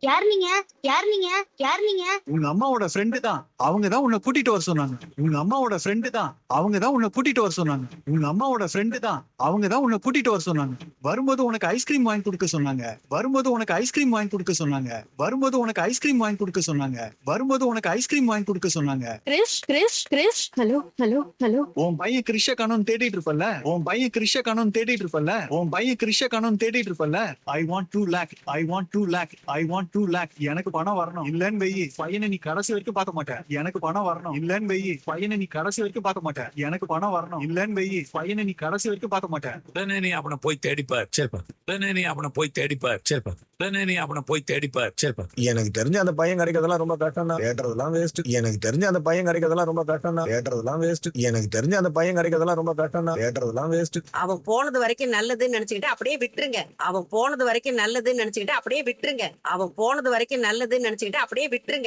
யார் நீங்க? யார் நீங்க? யார் நீங்க? உங்க அம்மாவோட ஃப்ரெண்டு தான். அவங்க தான் உன்னை கூட்டிட்டு வர சொன்னாங்க. உங்க அம்மாவோட ஃப்ரெண்டு தான். அவங்க தான் உன்னை கூட்டிட்டு வர சொன்னாங்க. உங்க அம்மாவோட ஃப்ரெண்டு தான். அவங்க தான் உன்னை கூட்டிட்டு வர சொன்னாங்க. வரும்போது உனக்கு ஐஸ்கிரீம் வாங்கி கொடுக்க சொன்னாங்க. வரும்போது உனக்கு ஐஸ்கிரீம் வாங்கி கொடுக்க சொன்னாங்க. வரும்போது உனக்கு ஐஸ்கிரீம் வாங்கி கொடுக்க சொன்னாங்க. வரும்போது உனக்கு ஐஸ்கிரீம் வாங்கி கொடுக்க சொன்னாங்க. கிரிஷ். ஹலோ. உன் பையன் கிறிஷ காணோம்னு தேடிட்டு இருப்பல்ல. உன் பையன் கிறிஷ காணோம்னு தேடிட்டு இருப்பல்ல. உன் பையன் கிறிஷ காணோம்னு தேடிட்டு இருப்பல்ல. I want 2 lakh. I want 2 lakh. I want 2 lakh. எனக்கு பணம் வரணும். இல்லன்னு வெயி பையனை நீ கடைசி வரைக்கும் பார்க்க மாட்டேன். எனக்கு பணம் வரணும். இல்லன்னு வெயி பையனை நீ கடைசி வரைக்கும் பார்க்க மாட்டேன். எனக்கு பணம் வரணும். இல்லன்னு வெயி பையனை நீ கடைசி வரைக்கும் பார்க்க மாட்டேன். உடனே நீ அவனை போய் தேடிப்பார் சரிப்பா. உடனே நீ அவனை போய் தேடிப்பார் சரிப்பா. உடனே நீ அவனை போய் தேடிப்பார் சரிப்பா. எனக்கு தெரிஞ்ச அந்த பையன் கிடைக்கிறதெல்லாம் ரொம்ப கஷ்டம் தான். தேடுறதெல்லாம் வேஸ்ட். எனக்கு தெரிஞ்ச அந்த பையன் கிடைக்கிறதெல்லாம் ரொம்ப கஷ்டம் தான். தேடுறதெல்லாம் வேஸ்ட். எனக்கு தெரிஞ்ச அந்த பையன் கிடைக்கிறதெல்லாம் ரொம்ப கஷ்டம் தான். தேடுறதெல்லாம் வேஸ்ட். அவன் போனது வரைக்கும் நல்லதுன்னு நினைச்சுக்கிட்டு அப்படியே விட்டுருங்க. அவன் போனது வரைக்கும் நல்லதுன்னு நினைச்சுக்கிட்டு அப்படியே விட்டுருங்க. அவன் போனது வரைக்கும் நல்லதுன்னு நினைச்சுக்கிட்டு அப்படியே விட்டுருங்க.